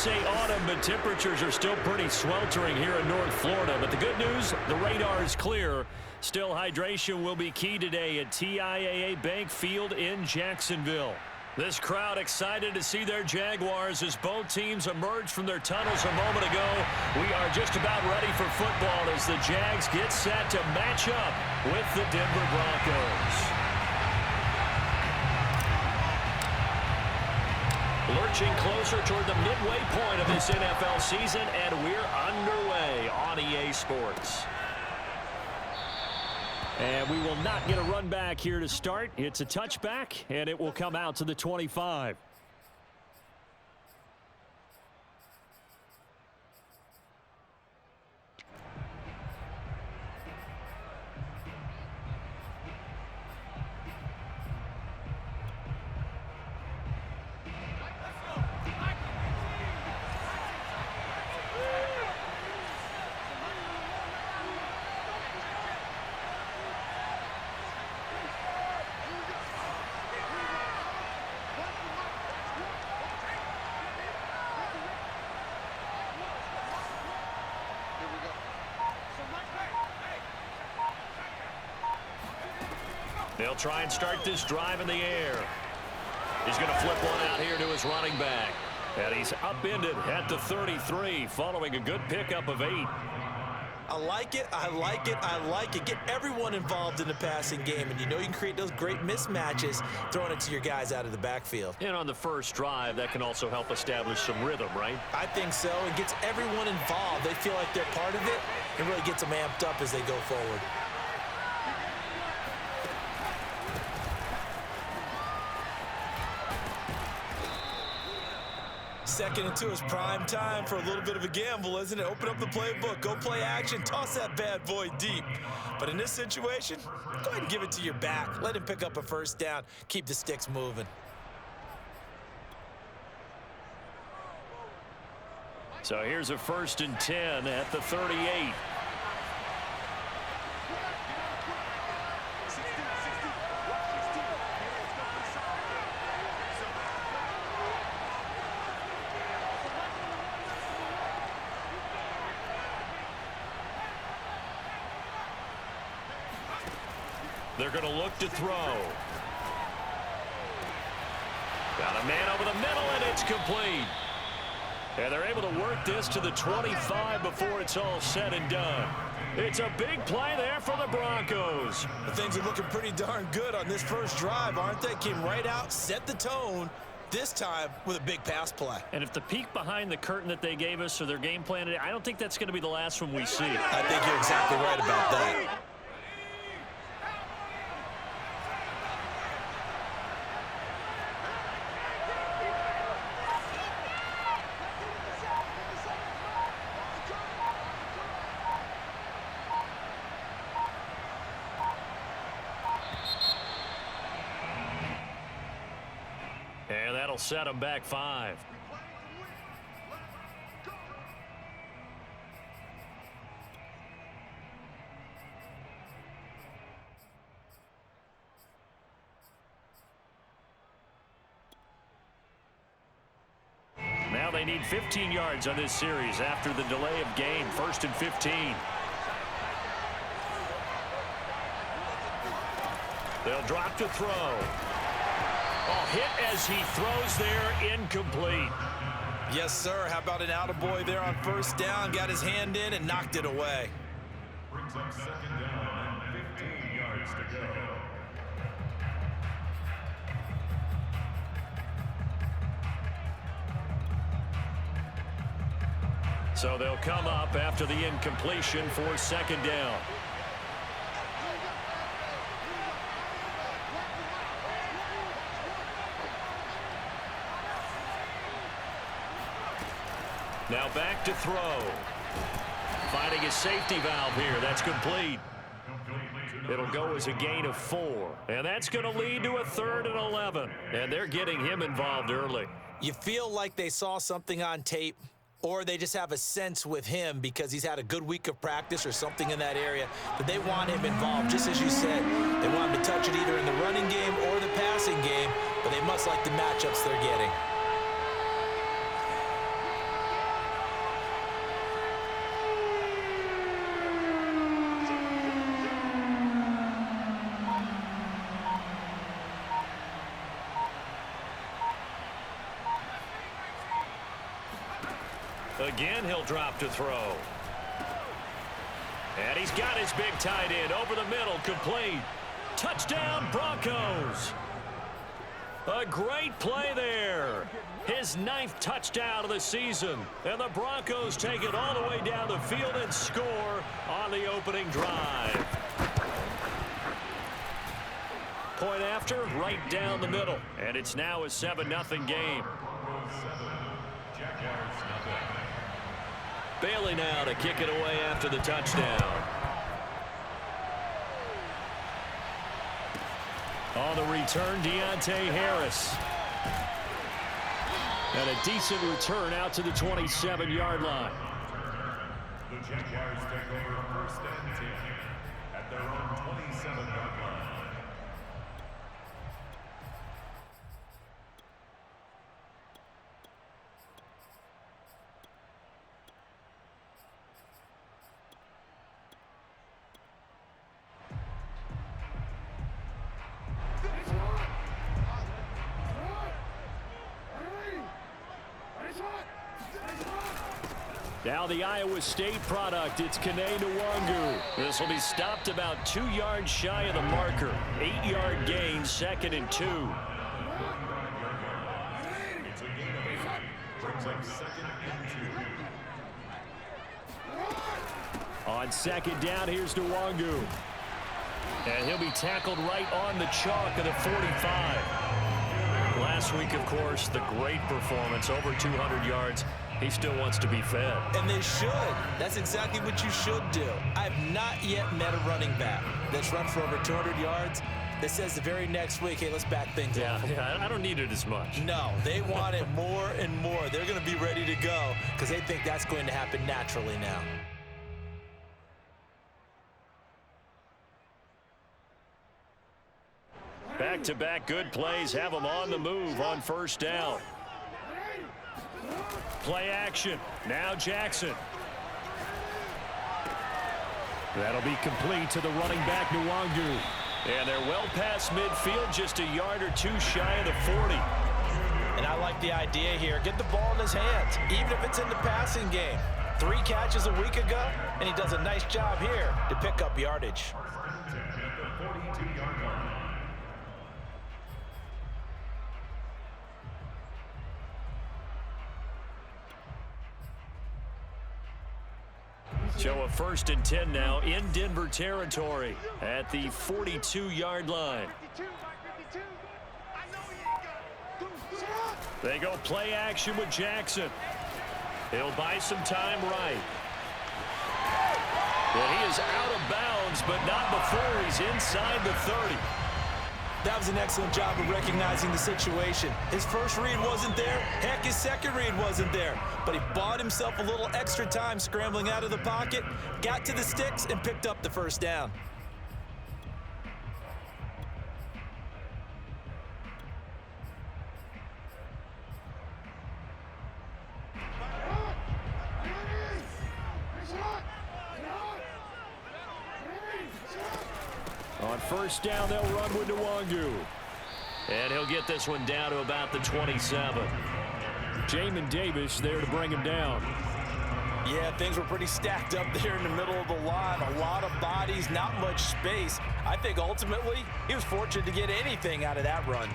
say autumn, but temperatures are still pretty sweltering here in North Florida. But the good news, the radar is clear. Still, hydration will be key today at TIAA Bank Field in Jacksonville. This crowd excited to see their Jaguars as both teams emerge from their tunnels a moment ago. We are just about ready for football as the Jags get set to match up with the Denver Broncos. Lurching closer toward the midway point of this NFL season, and we're underway on EA Sports. And we will not get a run back here to start. It's a touchback, and it will come out to the 25. They'll try and start this drive in the air. He's going to flip one out here to his running back. And he's upended at the 33 following a good pickup of 8. I like it, I like it, I like it. Get everyone involved in the passing game, and you know you can create those great mismatches throwing it to your guys out of the backfield. And on the first drive, that can also help establish some rhythm, right? I think so. It gets everyone involved. They feel like they're part of it. It really gets them amped up as they go forward. Second and 2 is prime time for a little bit of a gamble, isn't it? Open up the playbook, go play action, toss that bad boy deep. But in this situation, go ahead and give it to your back. Let him pick up a first down. Keep the sticks moving. So here's a 1st and 10 at the 38. They're going to look to throw. Got a man over the middle, and it's complete. And they're able to work this to the 25 before it's all said and done. It's a big play there for the Broncos. Things are looking pretty darn good on this first drive, aren't they? Came right out, set the tone, this time with a big pass play. And if the peek behind the curtain that they gave us or their game plan, I don't think that's going to be the last one we see. I think you're exactly right about that. And that'll set them back 5. Now they need 15 yards on this series after the delay of game. 1st and 15. They'll drop to throw. Oh, hit as he throws there, incomplete. Yes, sir. How about an attaboy there on first down? Got his hand in and knocked it away. Brings up 2nd down, 15 yards to go. So they'll come up after the incompletion for 2nd down. Now back to throw. Finding a safety valve here. That's complete. It'll go as a gain of 4. And that's going to lead to a 3rd and 11. And they're getting him involved early. You feel like they saw something on tape, or they just have a sense with him because he's had a good week of practice or something in that area that they want him involved. Just as you said, they want him to touch it either in the running game or the passing game, but they must like the matchups they're getting. Again, he'll drop to throw. And he's got his big tight end over the middle, complete. Touchdown, Broncos. A great play there. His 9th touchdown of the season. And the Broncos take it all the way down the field and score on the opening drive. Point after, right down the middle. And it's now a 7-0 game. Bailey now to kick it away after the touchdown. On the return, Deontay Harris. And a decent return out to the 27-yard line. The Jaguars take over first and 10 at their own 27-yard line. Now the Iowa State product, it's Kene Nwangu. This will be stopped about 2 yards shy of the marker. 8-yard gain, 2nd and 2. It's a gain of 8. Brings up 2nd and 2. On 2nd down, here's Nwangu. And he'll be tackled right on the chalk of the 45. Last week, of course, the great performance, over 200 yards. He still wants to be fed. And they should. That's exactly what you should do. I've not yet met a running back that's run for over 200 yards that says the very next week, hey, let's back things up. Yeah, I don't need it as much. No, they want it more and more. They're going to be ready to go because they think that's going to happen naturally now. Back-to-back good plays have them on the move on 1st down. Play action. Now Jackson. That'll be complete to the running back, Nwangu. And they're well past midfield, just a yard or 2 shy of the 40. And I like the idea here. Get the ball in his hands, even if it's in the passing game. 3 catches a week ago, and he does a nice job here to pick up yardage. So a 1st and 10 now in Denver territory at the 42-yard line. They go play action with Jackson. He'll buy some time right. And he is out of bounds, but not before he's inside the 30. That was an excellent job of recognizing the situation. His first read wasn't there. Heck, his second read wasn't there. But he bought himself a little extra time scrambling out of the pocket, got to the sticks, and picked up the 1st down. On 1st down, they'll run with Nwangu. And he'll get this one down to about the 27. Jamin Davis there to bring him down. Yeah, things were pretty stacked up there in the middle of the line. A lot of bodies, not much space. I think ultimately he was fortunate to get anything out of that run.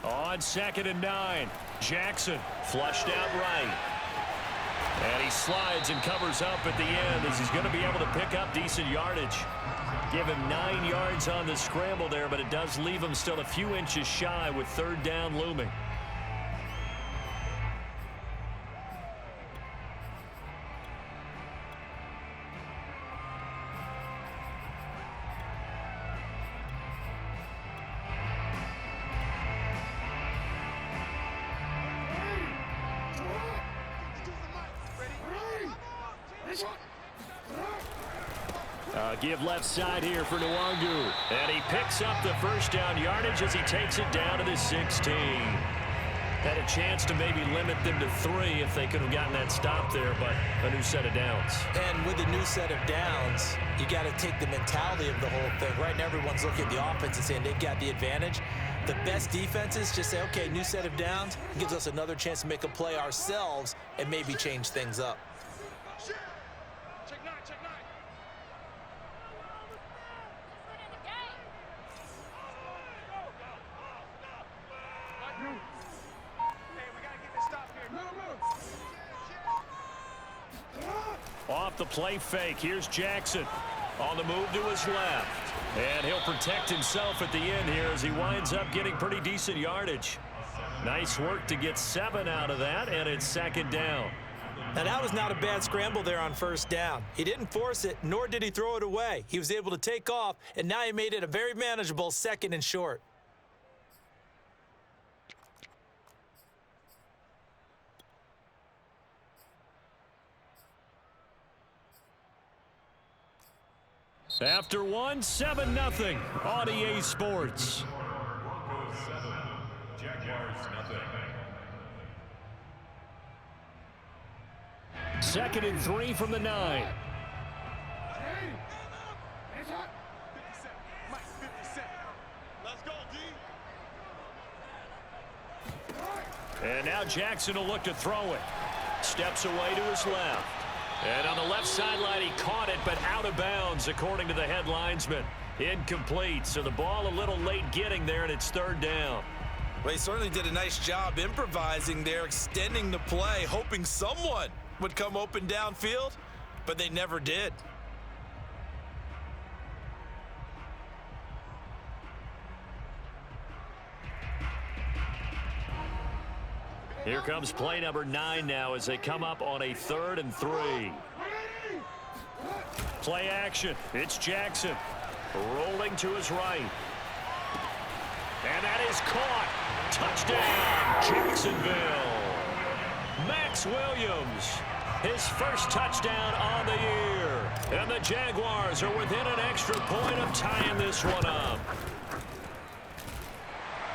On 2nd and 9, Jackson flushed out right. And he slides and covers up at the end as he's going to be able to pick up decent yardage. Give him 9 yards on the scramble there, but it does leave him still a few inches shy with 3rd down looming. Give left side here for Nwangu. And he picks up the first down yardage as he takes it down to the 16. Had a chance to maybe limit them to 3 if they could have gotten that stop there, but a new set of downs. And with a new set of downs, you got to take the mentality of the whole thing. Right now, everyone's looking at the offense and saying they've got the advantage. The best defenses just say, okay, new set of downs. It gives us another chance to make a play ourselves and maybe change things up. Off the play fake, here's Jackson on the move to his left. And he'll protect himself at the end here as he winds up getting pretty decent yardage. Nice work to get 7 out of that, and it's second down. Now, that was not a bad scramble there on first down. He didn't force it, nor did he throw it away. He was able to take off, and now he made it a very manageable 2nd and short. After 1, 7-0 on EA Sports. Broncos 7, Jaguars nothing. 2nd and 3 from the 9. And now Jackson will look to throw it. Steps away to his left. And on the left sideline, he caught it, but out of bounds, according to the head linesman. Incomplete, so the ball a little late getting there, and it's 3rd down. Well, he certainly did a nice job improvising there, extending the play, hoping someone would come open downfield, but they never did. Here comes play number 9 now as they come up on a 3rd and 3. Play action. It's Jackson rolling to his right. And that is caught. Touchdown, Jacksonville. Max Williams, his first touchdown on the year. And the Jaguars are within an extra point of tying this one up.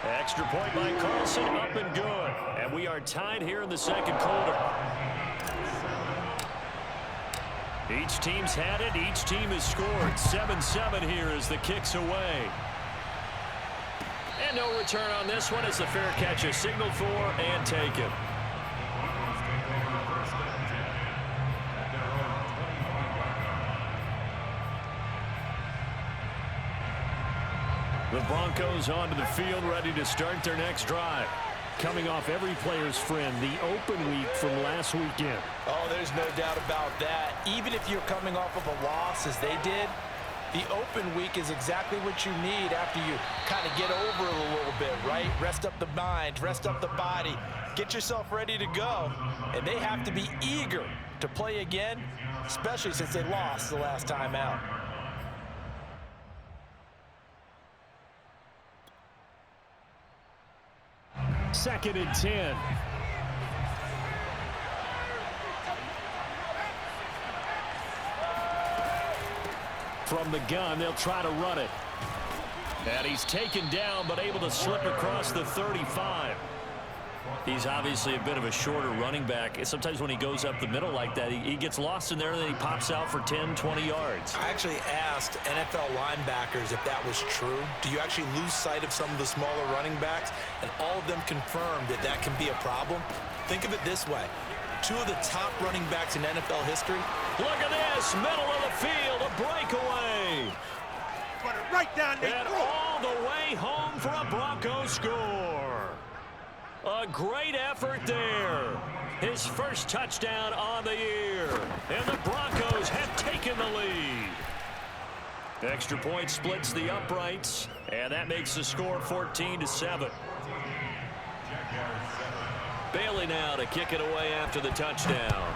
Extra point by Carlson, up and good. And we are tied here in the 2nd quarter. Each team's had it. Each team has scored. 7-7 here as the kick's away. And no return on this one as the fair catch is signaled for and taken. The Broncos onto the field, ready to start their next drive. Coming off every player's friend, the open week from last weekend. Oh, there's no doubt about that. Even if you're coming off of a loss as they did, the open week is exactly what you need after you kind of get over it a little bit, right? Rest up the mind, rest up the body, get yourself ready to go. And they have to be eager to play again, especially since they lost the last time out. Second and 10. From the gun, they'll try to run it. And he's taken down, but able to slip across the 35. He's obviously a bit of a shorter running back. Sometimes when he goes up the middle like that, he gets lost in there, and then he pops out for 10, 20 yards. I actually asked NFL linebackers if that was true. Do you actually lose sight of some of the smaller running backs? And all of them confirmed that that can be a problem. Think of it this way. 2 of the top running backs in NFL history. Look at this, middle of the field, a breakaway. Put it right down there. And all the way home for a Broncos score. A great effort there. His first touchdown on the year. And the Broncos have taken the lead. Extra point splits the uprights, and that makes the score 14-7. Bailey now to kick it away after the touchdown.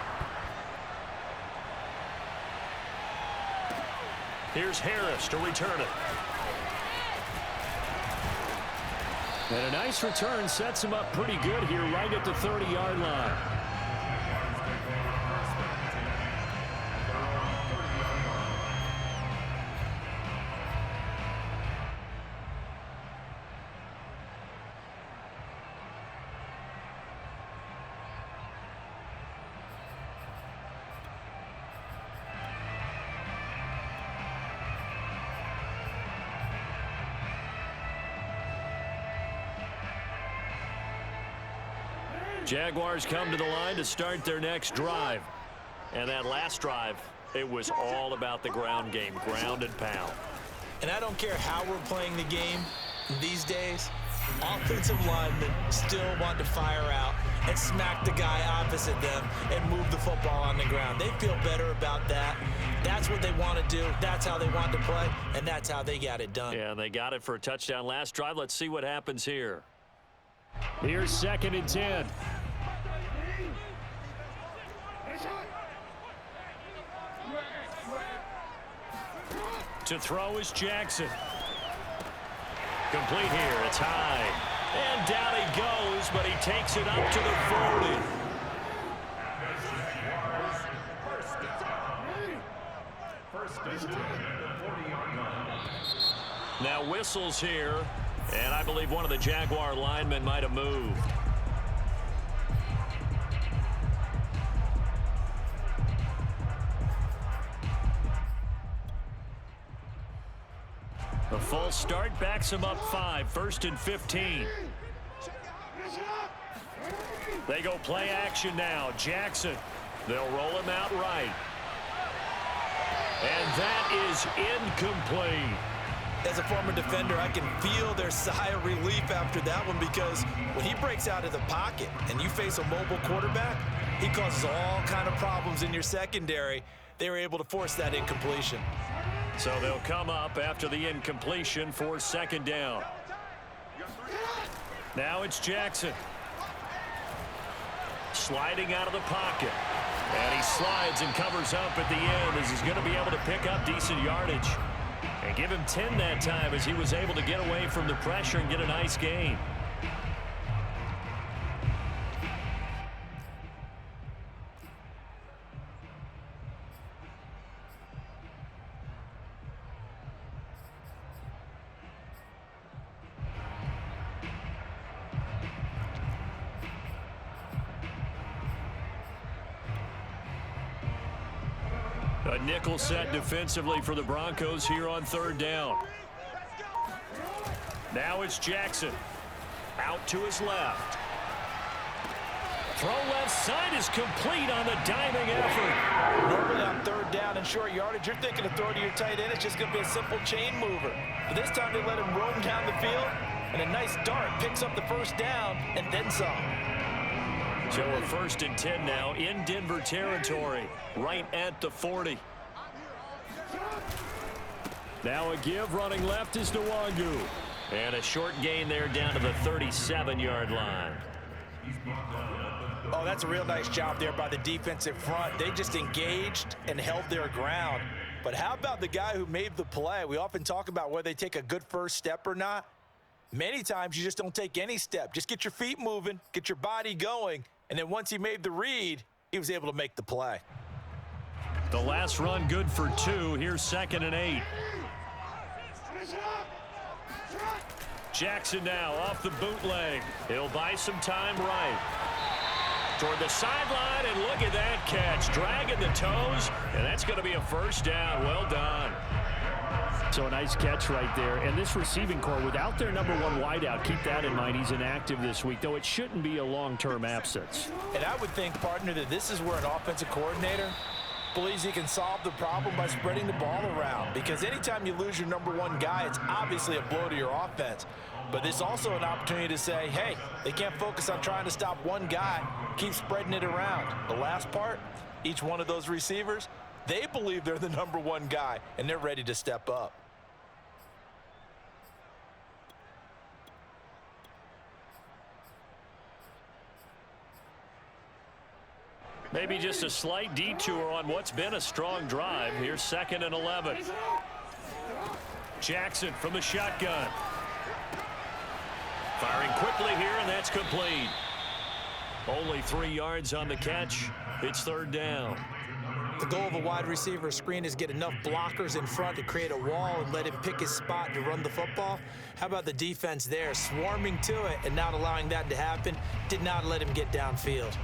Here's Harris to return it. And a nice return sets him up pretty good here right at the 30-yard line. Jaguars come to the line to start their next drive. And that last drive, it was all about the ground game, ground and pound. And I don't care how we're playing the game these days, offensive linemen still want to fire out and smack the guy opposite them and move the football on the ground. They feel better about that. That's what they want to do. That's how they want to play, and that's how they got it done. Yeah, and they got it for a touchdown last drive. Let's see what happens here. Here's 2nd and 10. To throw is Jackson. Complete here. It's high. And down he goes, but he takes it up to the 40. Now whistles here, and I believe one of the Jaguar linemen might have moved. The false start backs him up 5, 1st and 15. They go play action now. Jackson. They'll roll him out right. And that is incomplete. As a former defender, I can feel their sigh of relief after that one, because when he breaks out of the pocket and you face a mobile quarterback, he causes all kind of problems in your secondary. They were able to force that incompletion. So they'll come up after the incompletion for 2nd down. Now it's Jackson. Sliding out of the pocket. And he slides and covers up at the end as he's going to be able to pick up decent yardage. And give him 10 that time as he was able to get away from the pressure and get a nice gain. A nickel set defensively for the Broncos here on 3rd down. Now it's Jackson. Out to his left. Throw left side is complete on the diving effort. Normally on 3rd down and short yardage, you're thinking of throw to your tight end. It's just going to be a simple chain mover. But this time they let him roam down the field, and a nice dart picks up the 1st down and then some. So we're 1st and 10 now in Denver territory, right at the 40. Now a give running left is Nwangu. And a short gain there down to the 37-yard line. Oh, that's a real nice job there by the defensive front. They just engaged and held their ground. But how about the guy who made the play? We often talk about whether they take a good first step or not. Many times you just don't take any step. Just get your feet moving, get your body going, and then once he made the read, he was able to make the play. The last run good for 2. Here's 2nd and 8. Jackson now off the bootleg. He'll buy some time right. Toward the sideline, and look at that catch. Dragging the toes, and that's going to be a 1st down. Well done. So a nice catch right there. And this receiving core, without their number 1 wideout, keep that in mind. He's inactive this week, though it shouldn't be a long-term absence. And I would think, partner, that this is where an offensive coordinator believes he can solve the problem by spreading the ball around. Because anytime you lose your number 1 guy, it's obviously a blow to your offense. But it's also an opportunity to say, hey, they can't focus on trying to stop one guy. Keep spreading it around. The last part, each one of those receivers, they believe they're the number 1 guy, and they're ready to step up. Maybe just a slight detour on what's been a strong drive. Here's 2nd and 11. Jackson from the shotgun. Firing quickly here, and that's complete. Only 3 yards on the catch. It's 3rd down. The goal of a wide receiver screen is get enough blockers in front to create a wall and let him pick his spot to run the football. How about the defense there, swarming to it and not allowing that to happen? Did not let him get downfield.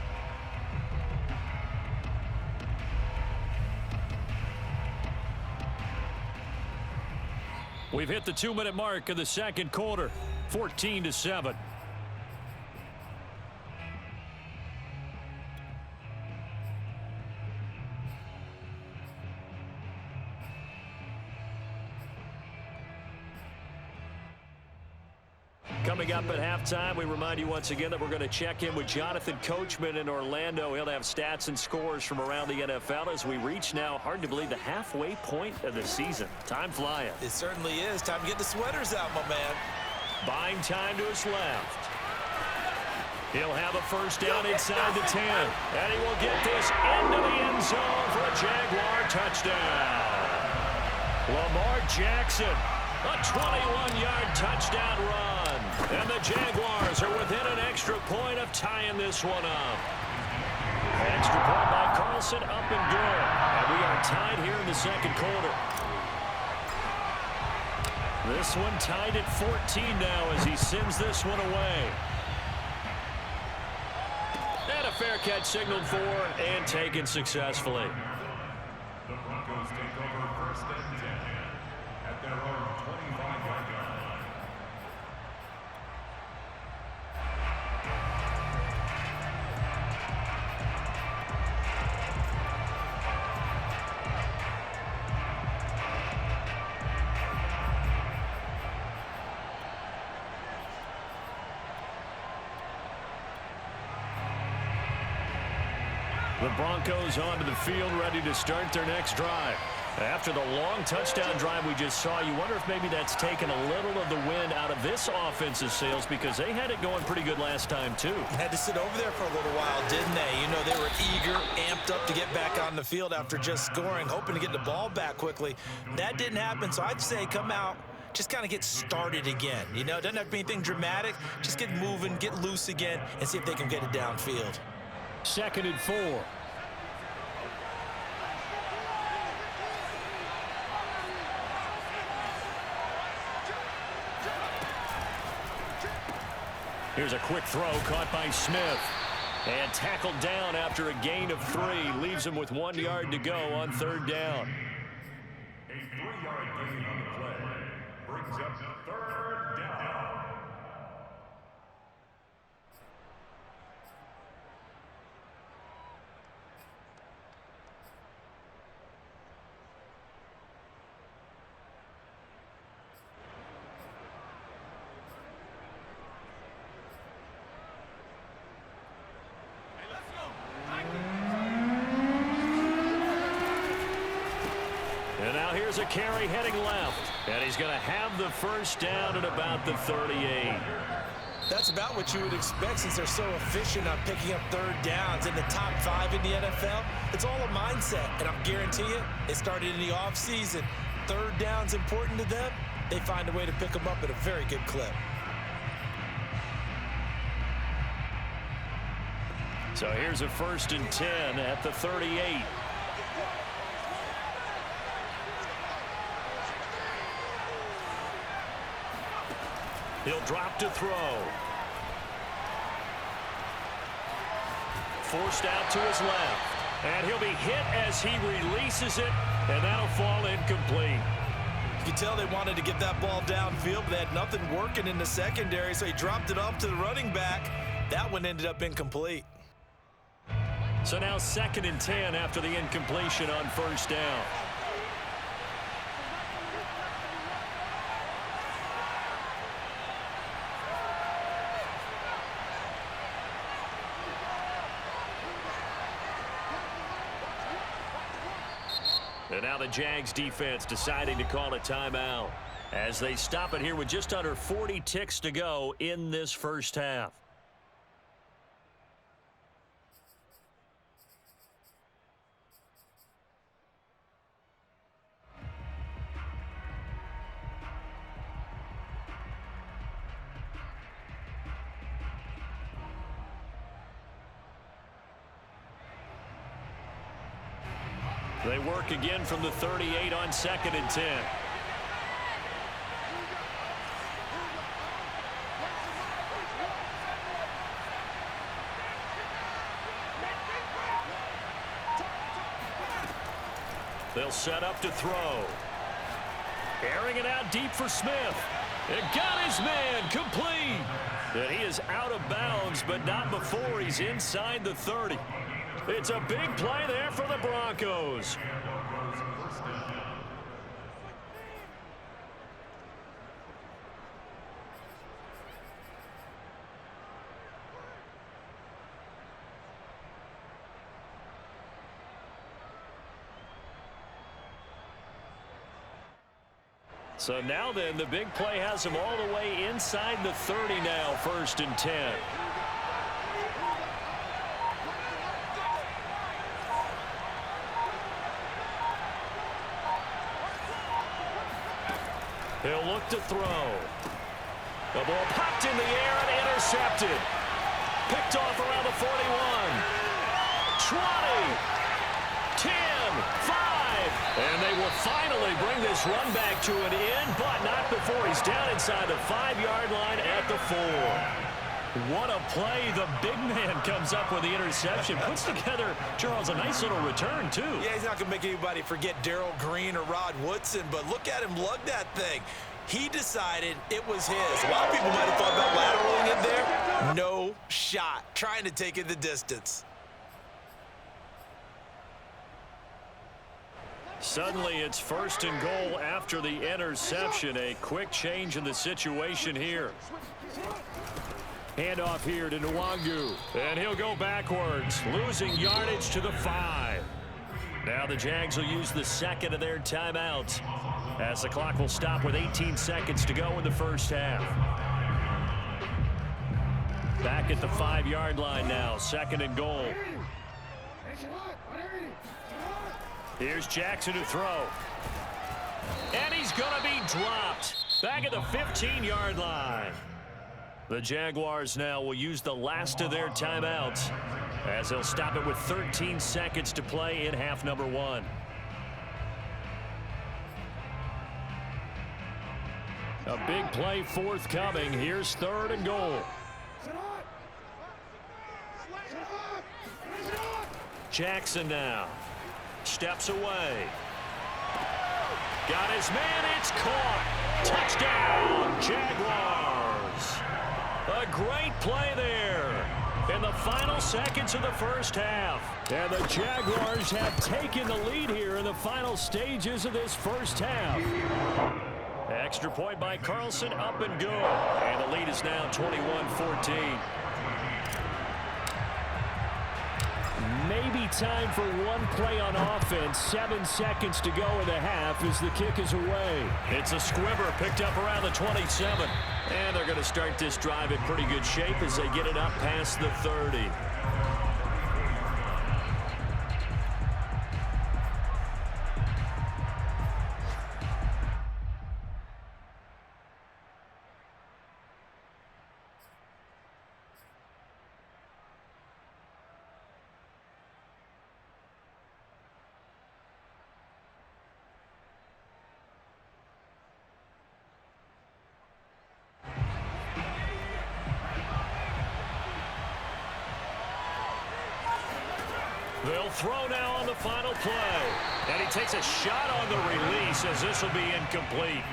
We've hit the 2-minute mark of the 2nd quarter, 14-7. Coming up at halftime, we remind you once again that we're going to check in with Jonathan Coachman in Orlando. He'll have stats and scores from around the NFL as we reach now, hard to believe, the halfway point of the season. Time flying. It certainly is. Time to get the sweaters out, my man. Buying time to his left. He'll have a first down inside the 10. And he will get this into the end zone for a Jaguar touchdown. Lamar Jackson, a 21-yard touchdown run. And the Jaguars are within an extra point of tying this one up. Extra point by Carlson, up and good. And we are tied here in the second quarter. This one tied at 14 now as he sends this one away. And a fair catch signaled for and taken successfully. The Broncos take over first and 10 at their own 25-yard line. The Broncos onto the field, ready to start their next drive. After the long touchdown drive we just saw, you wonder if maybe that's taken a little of the wind out of this offense's sails because they had it going pretty good last time, too. Had to sit over there for a little while, didn't they? You know, they were eager, amped up to get back on the field after just scoring, hoping to get the ball back quickly. That didn't happen, so I'd say come out, just kind of get started again. You know, it doesn't have to be anything dramatic. Just get moving, get loose again, and see if they can get it downfield. 2nd and 4. Here's a quick throw caught by Smith. And tackled down after a gain of 3. Leaves him with 1 yard to go on 3rd down. A 3-yard gain on the play brings up 3rd down. And now here's a carry heading left. And he's going to have the first down at about the 38. That's about what you would expect since they're so efficient on picking up 3rd downs in the top 5 in the NFL. It's all a mindset, and I guarantee you, it started in the offseason. 3rd down's important to them. They find a way to pick them up at a very good clip. So here's a 1st and 10 at the 38. He'll drop to throw. Forced out to his left. And he'll be hit as he releases it, and that'll fall incomplete. You can tell they wanted to get that ball downfield, but they had nothing working in the secondary, so he dropped it off to the running back. That one ended up incomplete. So now 2nd and 10 after the incompletion on 1st down. And now the Jags defense deciding to call a timeout as they stop it here with just under 40 ticks to go in this first half. They work again from the 38 on 2nd and 10. They'll set up to throw. Airing it out deep for Smith. It got his man complete. And he is out of bounds, but not before he's inside the 30. It's a big play there for the Broncos. So now then, the big play has him all the way inside the 30 now, 1st and 10. He'll look to throw. The ball popped in the air and intercepted. Picked off around the 41. 20. 10. 5. And they will finally bring this run back to an end, but not before he's down inside the 5-yard line at the 4. What a play. The big man comes up with the interception. Puts together, Charles, a nice little return, too. Yeah, he's not going to make anybody forget Darrell Green or Rod Woodson, but look at him lug that thing. He decided it was his. A lot of people might have thought about lateraling it there. No shot. Trying to take it the distance. Suddenly, it's 1st and goal after the interception. A quick change in the situation here. Handoff here to Nwangu. And he'll go backwards, losing yardage to the 5. Now the Jags will use the second of their timeouts, as the clock will stop with 18 seconds to go in the first half. Back at the 5-yard line now, 2nd and goal. Here's Jackson to throw. And he's going to be dropped. Back at the 15-yard line. The Jaguars now will use the last of their timeouts, as they'll stop it with 13 seconds to play in half number 1. A big play forthcoming. Here's 3rd and goal. Jackson now steps away. Got his man. It's caught. Touchdown, Jaguars. A great play there in the final seconds of the first half. And the Jaguars have taken the lead here in the final stages of this first half. Extra point by Carlson, up and good. And the lead is now 21-14. Maybe time for one play on offense. 7 seconds to go in the half as the kick is away. It's a squibber picked up around the 27. And they're going to start this drive in pretty good shape as they get it up past the 30. They'll throw now on the final play. And he takes a shot on the release as this will be incomplete.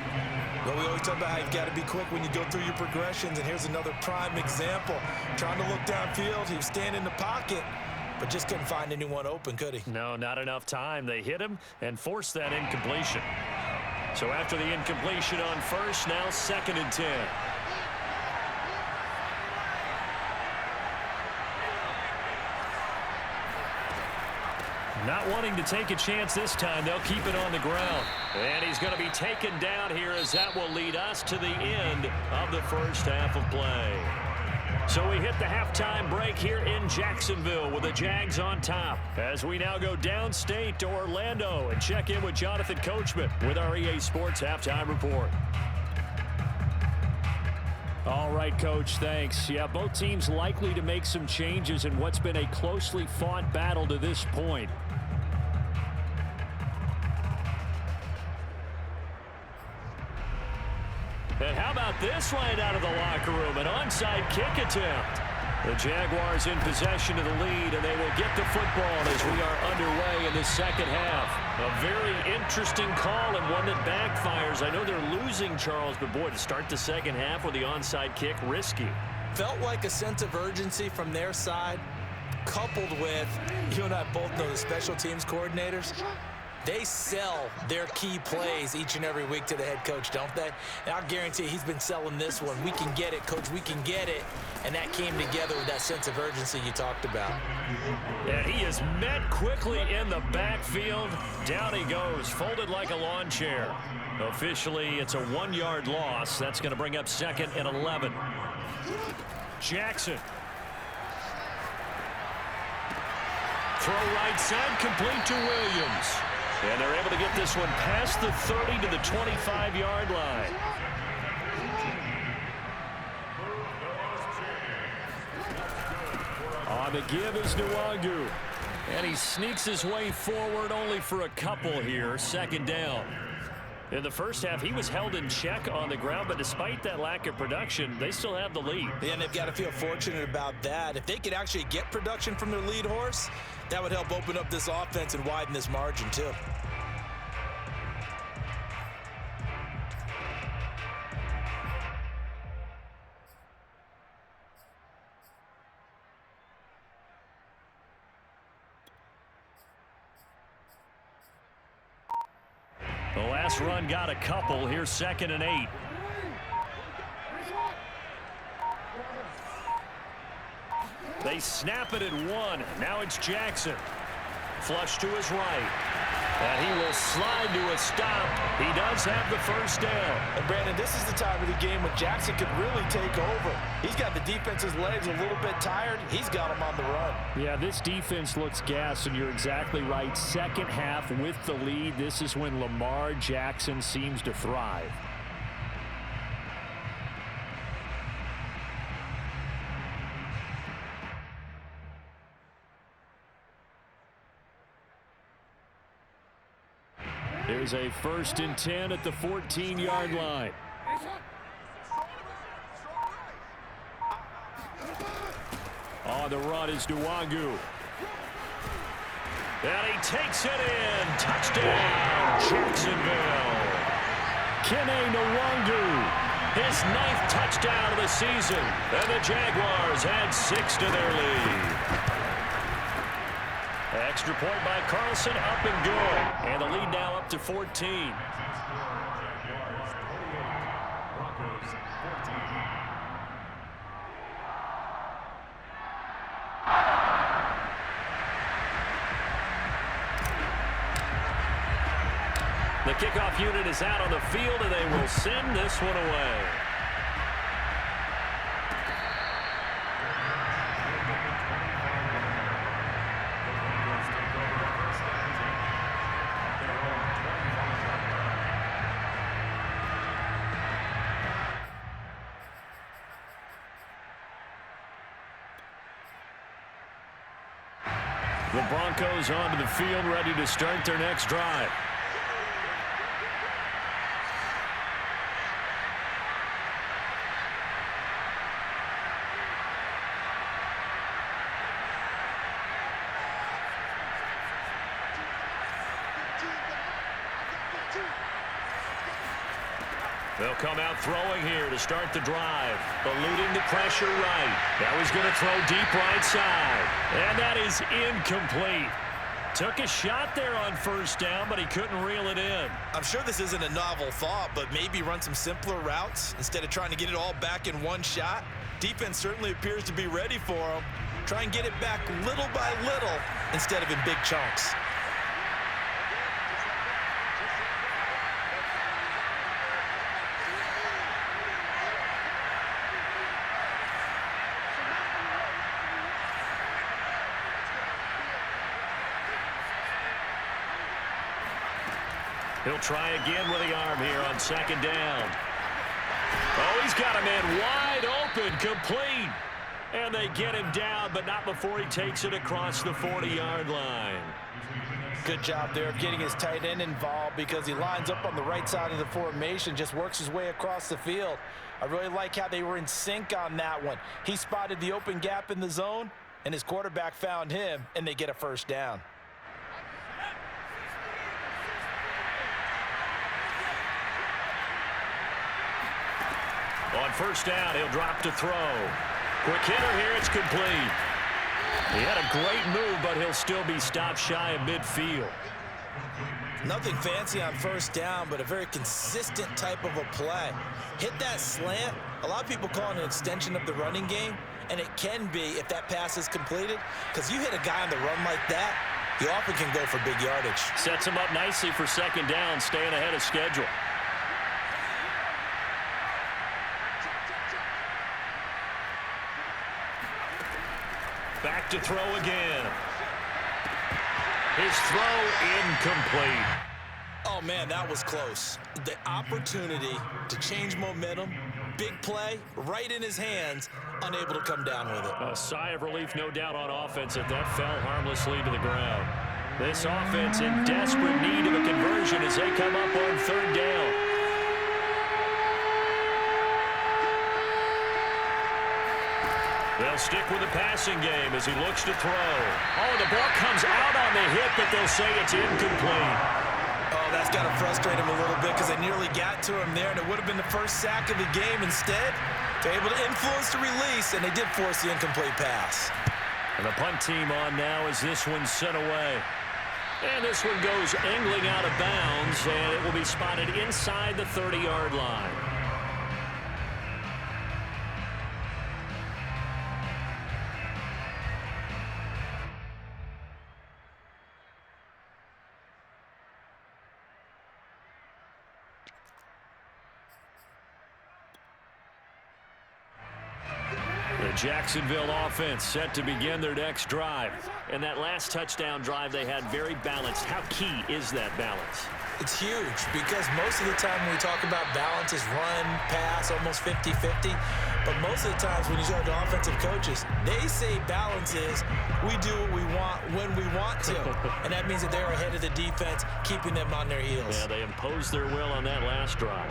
Well, we always talk about how you've got to be quick when you go through your progressions, and here's another prime example. Trying to look downfield, he was standing in the pocket, but just couldn't find anyone open, could he? No, not enough time. They hit him and forced that incompletion. So after the incompletion on first, now 2nd and 10. Not wanting to take a chance this time, they'll keep it on the ground. And he's going to be taken down here as that will lead us to the end of the first half of play. So we hit the halftime break here in Jacksonville with the Jags on top, as we now go downstate to Orlando and check in with Jonathan Coachman with our EA Sports Halftime Report. All right, Coach, thanks. Yeah, both teams likely to make some changes in what's been a closely fought battle to this point. And how about this right out of the locker room? An onside kick attempt. The Jaguars in possession of the lead, and they will get the football as we are underway in the second half. A very interesting call and one that backfires. I know they're losing, Charles, but boy, to start the second half with the onside kick, risky. Felt like a sense of urgency from their side, coupled with, you and I both know the special teams coordinators. They sell their key plays each and every week to the head coach, don't they? And I'll guarantee he's been selling this one. We can get it, coach, we can get it. And that came together with that sense of urgency you talked about. And he is met quickly in the backfield. Down he goes, folded like a lawn chair. Officially, it's a 1-yard loss. That's going to bring up 2nd and 11. Jackson. Throw right side, complete to Williams. And they're able to get this one past the 30 to the 25-yard line. On the give is Nwangu. And he sneaks his way forward only for a couple here. 2nd down. In the first half, he was held in check on the ground, but despite that lack of production, they still have the lead. Yeah, and they've got to feel fortunate about that. If they could actually get production from their lead horse, that would help open up this offense and widen this margin, too. The last run got a couple. Here's 2nd and 8. They snap it at 1. Now it's Jackson. Flush to his right. And he will slide to a stop. He does have the first down. And Brandon, this is the time of the game when Jackson could really take over. He's got the defense's legs a little bit tired. He's got them on the run. Yeah, this defense looks gassed, and you're exactly right. Second half with the lead. This is when Lamar Jackson seems to thrive. There's a 1st and 10 at the 14-yard line. On the run is Nwangu. And he takes it in. Touchdown, Jacksonville. Kene Nwangu, his 9th touchdown of the season. And the Jaguars add 6 to their lead. Extra point by Carlson, up and good. And the lead now up to 14. The kickoff unit is out on the field, and they will send this one away. The Broncos onto the field, ready to start their next drive. They'll come out throwing here to start the drive. Eluding the pressure right. Now he's going to throw deep right side. And that is incomplete. Took a shot there on 1st down, but he couldn't reel it in. I'm sure this isn't a novel thought, but maybe run some simpler routes instead of trying to get it all back in one shot. Defense certainly appears to be ready for him. Try and get it back little by little instead of in big chunks. He'll try again with the arm here on 2nd down. Oh, he's got a man wide open, complete. And they get him down, but not before he takes it across the 40-yard line. Good job there of getting his tight end involved because he lines up on the right side of the formation, just works his way across the field. I really like how they were in sync on that one. He spotted the open gap in the zone, and his quarterback found him, and they get a 1st down. On 1st down, he'll drop to throw. Quick hitter here, it's complete. He had a great move, but he'll still be stopped shy of midfield. Nothing fancy on first down, but a very consistent type of a play. Hit that slant. A lot of people call it an extension of the running game, and it can be if that pass is completed, because you hit a guy on the run like that, you often can go for big yardage. Sets him up nicely for second down, staying ahead of schedule. Back to throw again. His throw incomplete. Oh, man, that was close. The opportunity to change momentum, big play, right in his hands, unable to come down with it. A sigh of relief, no doubt, on offense that fell harmlessly to the ground. This offense in desperate need of a conversion as they come up on third down. They'll stick with the passing game as he looks to throw. Oh, the ball comes out on the hit, but they'll say it's incomplete. Oh, that's got to frustrate him a little bit because they nearly got to him there, and it would have been the first sack of the game. Instead, they're able to influence the release, and they did force the incomplete pass. And the punt team on now as this one's sent away. And this one goes angling out of bounds, and it will be spotted inside the 30-yard line. The Jacksonville offense set to begin their next drive. And that last touchdown drive they had very balanced. How key is that balance? It's huge because most of the time when we talk about balance is run, pass, almost 50-50. But most of the times when you talk to offensive coaches, they say balance is we do what we want when we want to. And that means that they're ahead of the defense, keeping them on their heels. Yeah, they imposed their will on that last drive.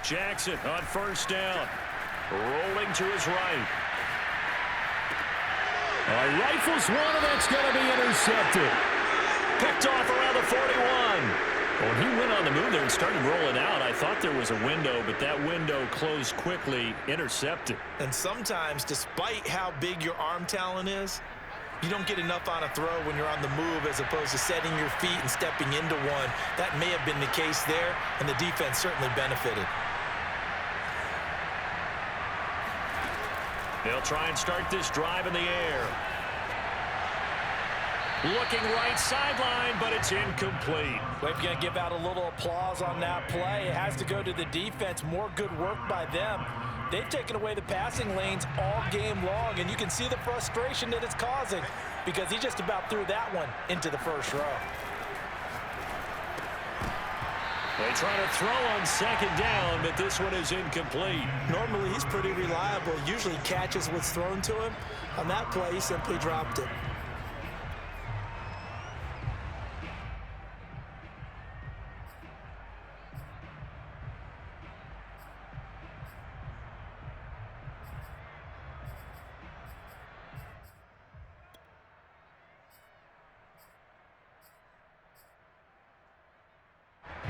Jackson on first down. Rolling to his right. Rifles one, and that's going to be intercepted. Picked off around the 41. When he went on the move there and started rolling out, I thought there was a window, but that window closed quickly, intercepted. And sometimes, despite how big your arm talent is, you don't get enough on a throw when you're on the move as opposed to setting your feet and stepping into one. That may have been the case there, and the defense certainly benefited. They'll try and start this drive in the air. Looking right sideline, but it's incomplete. We're going to give out a little applause on that play. It has to go to the defense. More good work by them. They've taken away the passing lanes all game long, and you can see the frustration that it's causing because he just about threw that one into the first row. They try to throw on second down, but this one is incomplete. Normally, he's pretty reliable. Usually catches what's thrown to him. On that play, he simply dropped it.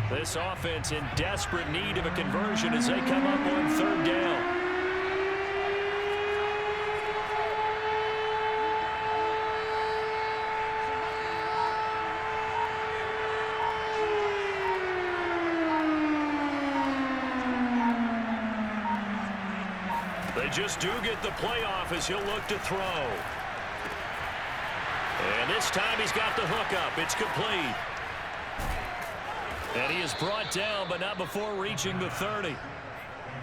This offense in desperate need of a conversion as they come up on third down. They just do get the playoff as he'll look to throw. And this time he's got the hook up. It's complete. And he is brought down, but not before reaching the 30.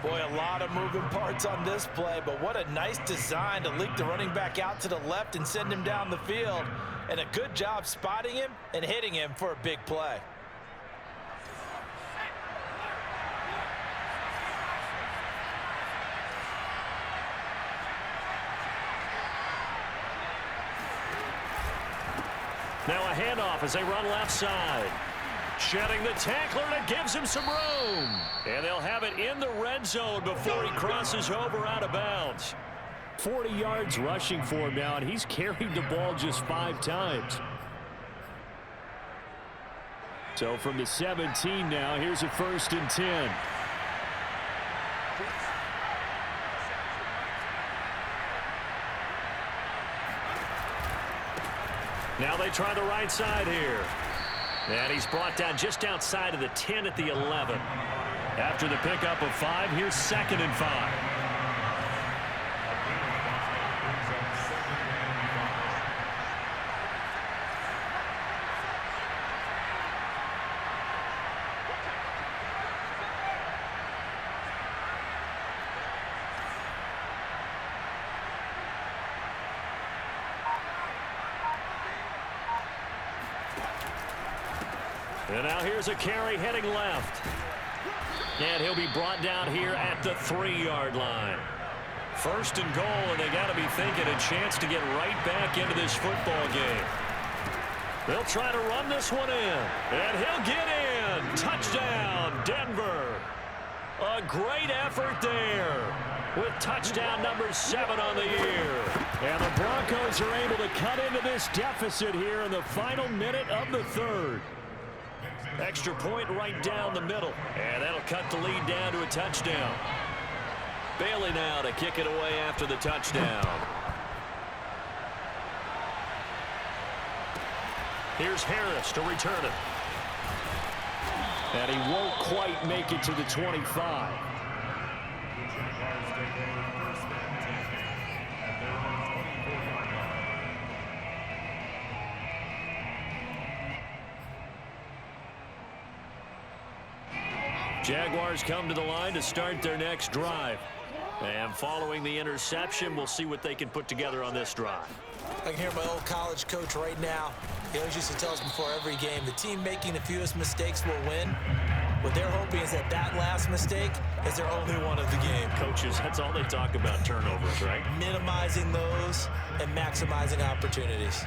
Boy, a lot of moving parts on this play, but what a nice design to leak the running back out to the left and send him down the field. And a good job spotting him and hitting him for a big play. Now a handoff as they run left side. Shedding the tackler, and it gives him some room. And they'll have it in the red zone before he crosses over out of bounds. 40 yards rushing for him now, and he's carried the ball just 5 times. So from the 17 now, here's a 1st and 10. Now they try the right side here. And he's brought down just outside of the 10 at the 11. After the pickup of 5, here's 2nd and 5. And now here's a carry heading left. And he'll be brought down here at the 3-yard line. 1st and goal, and they got to be thinking a chance to get right back into this football game. They'll try to run this one in. And he'll get in. Touchdown, Denver. A great effort there with touchdown number 7 on the year. And the Broncos are able to cut into this deficit here in the final minute of the 3rd. Extra point right down the middle. And that'll cut the lead down to a touchdown. Bailey now to kick it away after the touchdown. Here's Harris to return it. And he won't quite make it to the 25. Jaguars come to the line to start their next drive. And following the interception, we'll see what they can put together on this drive. I can hear my old college coach right now. He always used to tell us before every game, the team making the fewest mistakes will win. What they're hoping is that that last mistake is their only one of the game. Coaches, that's all they talk about, turnovers, right? Minimizing those and maximizing opportunities.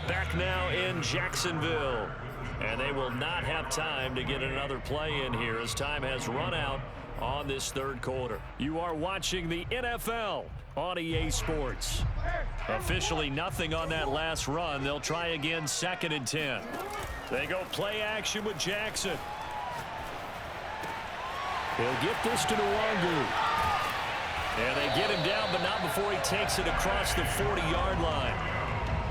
Back now in Jacksonville. And they will not have time to get another play in here as time has run out on this 3rd quarter. You are watching the NFL on EA Sports. Officially nothing on that last run. They'll try again 2nd and 10. They go play action with Jackson. He'll get this to Nwangu. And they get him down, but not before he takes it across the 40-yard line.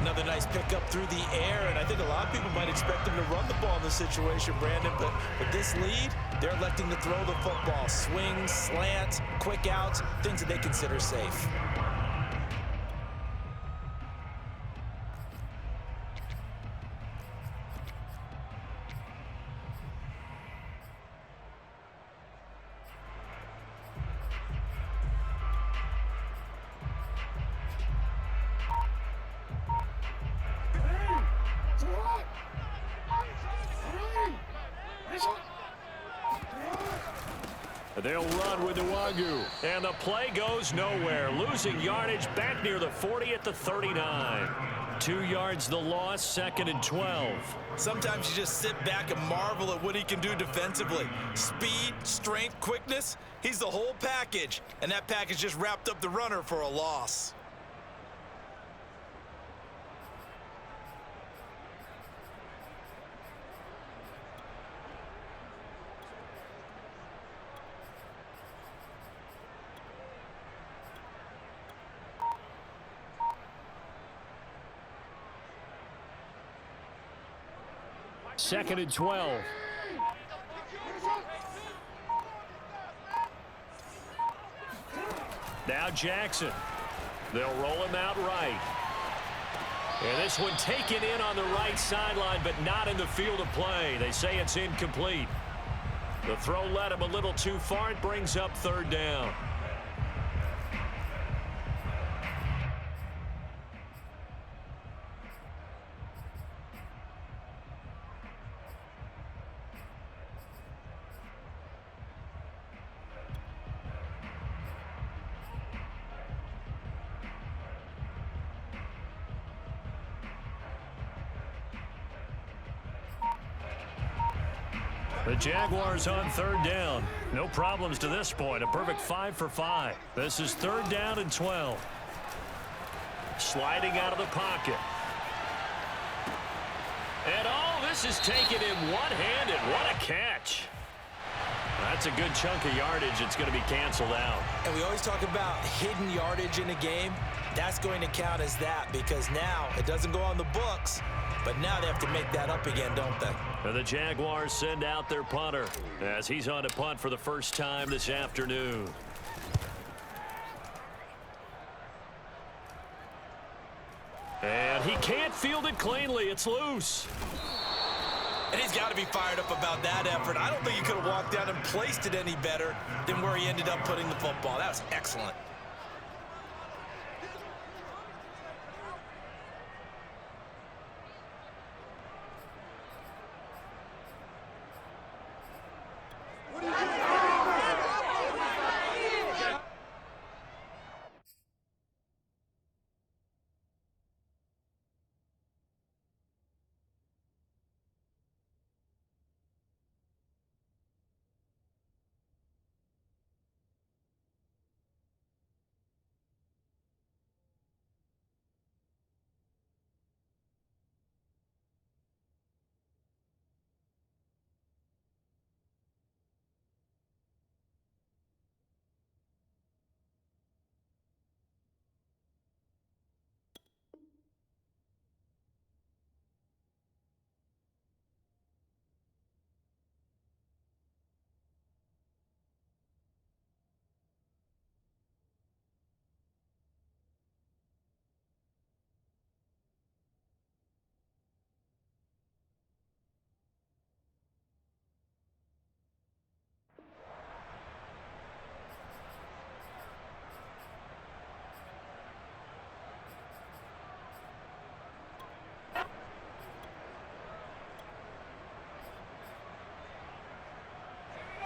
Another nice pickup through the air, and I think a lot of people might expect him to run the ball in this situation, Brandon, but with this lead, they're electing to throw the football. Swings, slants, quick outs, things that they consider safe. They'll run with Nwangu. And the play goes nowhere. Losing yardage back near the 40 at the 39. 2 yards the loss, 2nd and 12. Sometimes you just sit back and marvel at what he can do defensively. Speed, strength, quickness, he's the whole package. And that package just wrapped up the runner for a loss. Second and 12. Now Jackson. They'll roll him out right. And this one taken in on the right sideline, but not in the field of play. They say it's incomplete. The throw led him a little too far. It brings up 3rd down. The Jaguars on third down. No problems to this point. A perfect 5 for 5. This is third down and 12. Sliding out of the pocket. And this is taken in one-handed. What a catch. That's a good chunk of yardage. It's going to be canceled out. And we always talk about hidden yardage in a game. That's going to count as that because now it doesn't go on the books, but now they have to make that up again, don't they? And the Jaguars send out their punter as he's on to punt for the first time this afternoon. And he can't field it cleanly. It's loose. And he's got to be fired up about that effort. I don't think he could have walked down and placed it any better than where he ended up putting the football. That was excellent.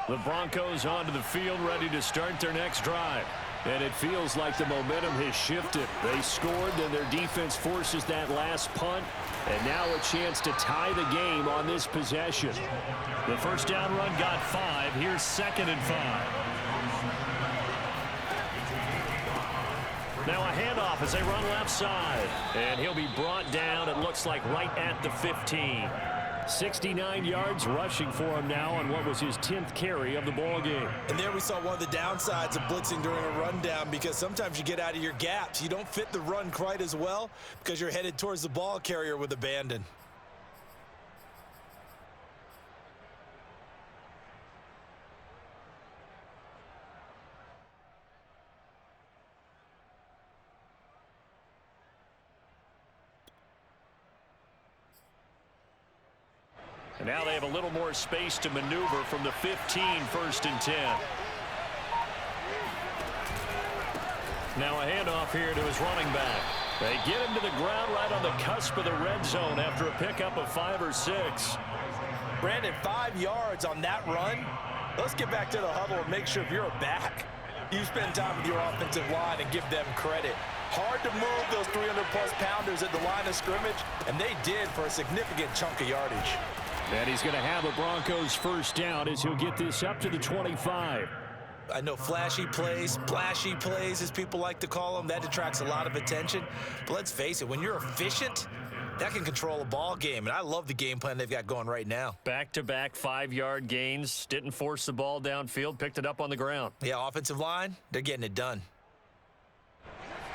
The Broncos onto the field, ready to start their next drive. And it feels like the momentum has shifted. They scored, then their defense forces that last punt. And now a chance to tie the game on this possession. The first down run got 5. Here's 2nd and 5. Now a handoff as they run left side. And he'll be brought down, it looks like, right at the 15. 69 yards rushing for him now on what was his 10th carry of the ball game. And there we saw one of the downsides of blitzing during a rundown because sometimes you get out of your gaps. You don't fit the run quite as well because you're headed towards the ball carrier with abandon. And now they have a little more space to maneuver from the 15, 1st and 10. Now a handoff here to his running back. They get him to the ground right on the cusp of the red zone after a pickup of 5 or 6. Brandon, 5 yards on that run. Let's get back to the huddle and make sure if you're a back, you spend time with your offensive line and give them credit. Hard to move those 300-plus pounders at the line of scrimmage, and they did for a significant chunk of yardage. And he's going to have a Broncos first down as he'll get this up to the 25. I know flashy plays, splashy plays, as people like to call them, that attracts a lot of attention. But let's face it, when you're efficient, that can control a ball game. And I love the game plan they've got going right now. Back-to-back 5-yard gains. Didn't force the ball downfield. Picked it up on the ground. Yeah, offensive line, they're getting it done.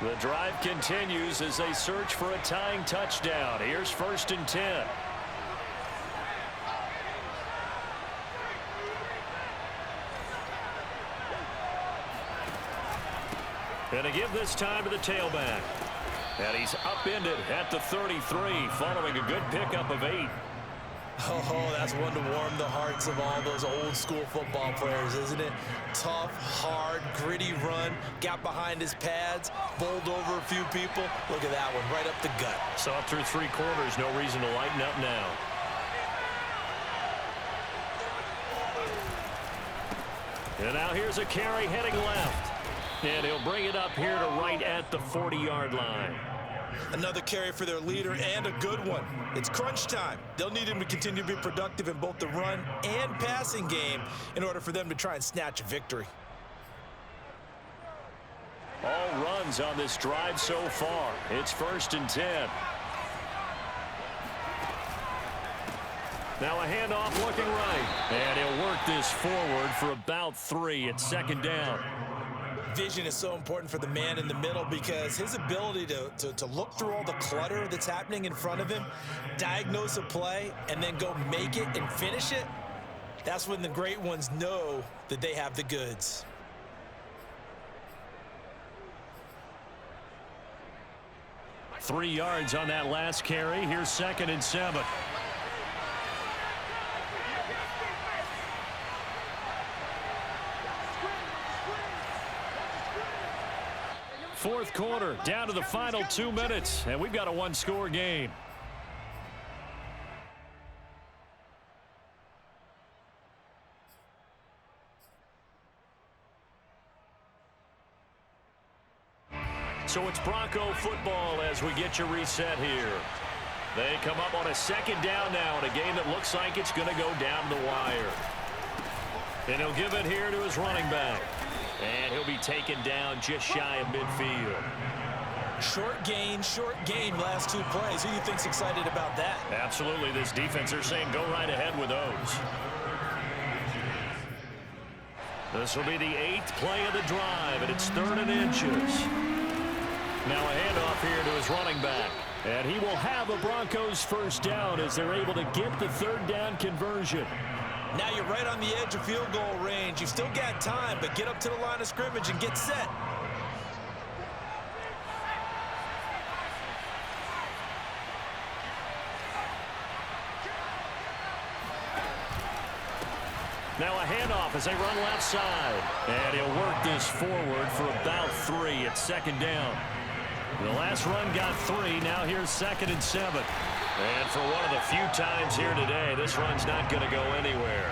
The drive continues as they search for a tying touchdown. Here's 1st and 10. And to give this time to the tailback. And he's upended at the 33 following a good pickup of 8. Oh, that's one to warm the hearts of all those old school football players, isn't it? Tough, hard, gritty run, got behind his pads, bowled over a few people. Look at that one, right up the gut. Saw through 3 quarters, no reason to lighten up now. And now here's a carry heading left. And he'll bring it up here to right at the 40-yard line. Another carry for their leader, and a good one. It's crunch time. They'll need him to continue to be productive in both the run and passing game in order for them to try and snatch a victory. All runs on this drive so far. It's 1st and 10. Now a handoff looking right. And he'll work this forward for about 3. It's 2nd down. Vision is so important for the man in the middle because his ability to look through all the clutter that's happening in front of him, diagnose a play, and then go make it and finish it, that's when the great ones know that they have the goods. Three yards on that last carry. Here's 2nd and 7. Fourth quarter, down to the final 2 minutes, and we've got a one-score game. So it's Bronco football as we get you reset here. They come up on a 2nd down now in a game that looks like it's going to go down the wire. And he'll give it here to his running back. And he'll be taken down just shy of midfield. Short gain, last 2 plays. Who do you think's excited about that? Absolutely. This defense, they're saying go right ahead with those. This will be the 8th play of the drive, and it's 3rd and inches. Now a handoff here to his running back. And he will have a Broncos 1st down as they're able to get the 3rd down conversion. Now you're right on the edge of field goal range. You've still got time, but get up to the line of scrimmage and get set. Now a handoff as they run left side. And he'll work this forward for about 3. It's 2nd down. The last run got 3. Now here's 2nd and 7. And for one of the few times here today, this run's not going to go anywhere.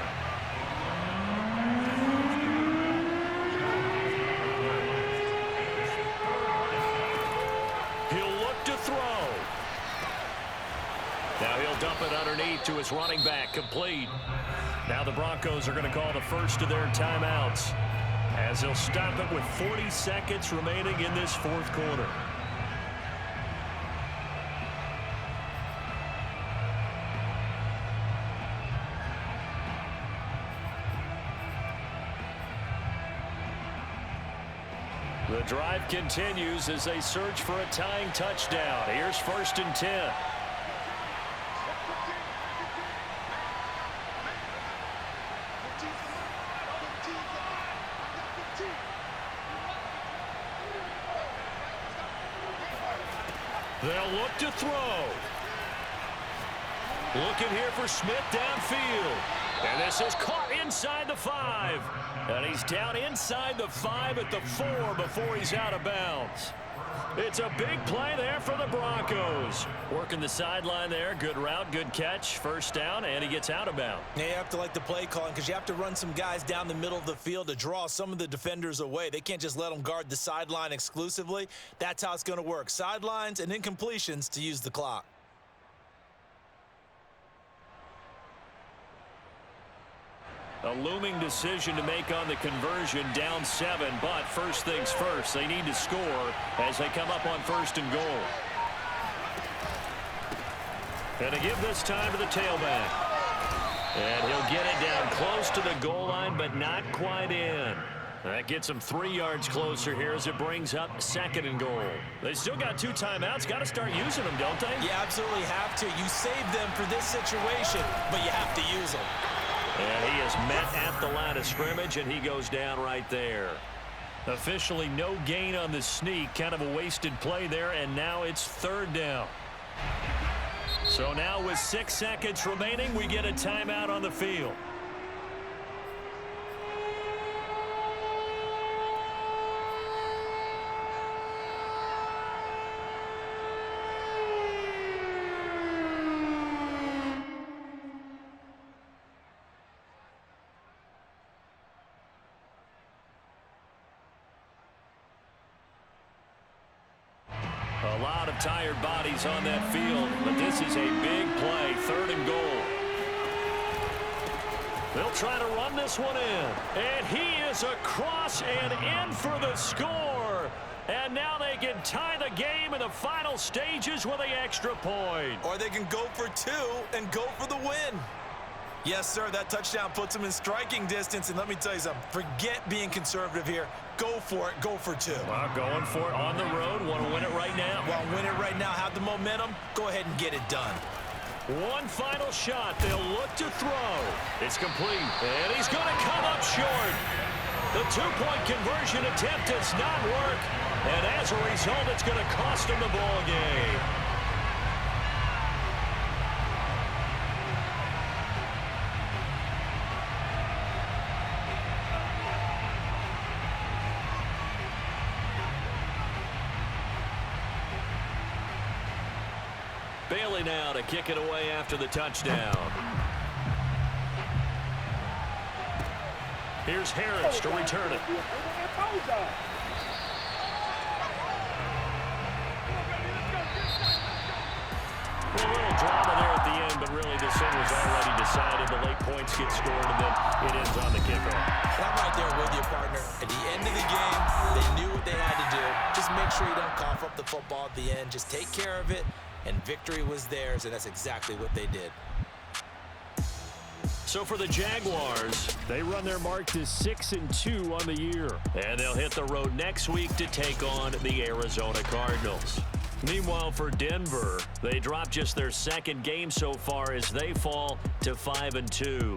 He'll look to throw. Now he'll dump it underneath to his running back, complete. Now the Broncos are going to call the first of their timeouts as they'll stop it with 40 seconds remaining in this 4th quarter. The drive continues as they search for a tying touchdown. Here's 1st and 10. They'll look to throw. Looking here for Smith downfield. And this is caught inside the 5. And he's down inside the 5 at the 4 before he's out of bounds. It's a big play there for the Broncos. Working the sideline there. Good route, good catch. 1st down, and he gets out of bounds. Yeah, you have to like the play calling because you have to run some guys down the middle of the field to draw some of the defenders away. They can't just let them guard the sideline exclusively. That's how it's going to work. Sidelines and incompletions to use the clock. A looming decision to make on the conversion, down 7, but first things first, they need to score as they come up on 1st and goal. And to give this time to the tailback. And he'll get it down close to the goal line, but not quite in. That gets them 3 yards closer here as it brings up 2nd and goal. They still got 2 timeouts. Got to start using them, don't they? You absolutely have to. You save them for this situation, but you have to use them. And he is met at the line of scrimmage, and he goes down right there. Officially no gain on the sneak. Kind of a wasted play there, and now it's 3rd down. So now with 6 seconds remaining, we get a timeout on the field. lot of tired bodies on that field, but this is a big play, 3rd and goal. They'll try to run this one in. And he is across and in for the score. And now they can tie the game in the final stages with an extra point. Or they can go for 2 and go for the win. Yes, sir, that touchdown puts them in striking distance. And let me tell you something, forget being conservative here. Go for it, go for 2. Well, going for it on the road. Want to win it right now. Well, win it right now, have the momentum. Go ahead and get it done. One final shot. They'll look to throw. It's complete. And he's going to come up short. The 2-point conversion attempt does not work. And as a result, it's going to cost him the ball game. Bailey now to kick it away after the touchdown. Here's Harris to return it. A little drama there at the end, but really this thing was already decided. The late points get scored, and then it ends on the kickoff. And I'm right there with you, partner. At the end of the game, they knew what they had to do. Just make sure you don't cough up the football at the end. Just take care of it, and victory was theirs, and that's exactly what they did. So for the Jaguars, they run their mark to 6-2 on the year. And they'll hit the road next week to take on the Arizona Cardinals. Meanwhile, for Denver, they drop just their 2nd game so far as they fall to 5-2.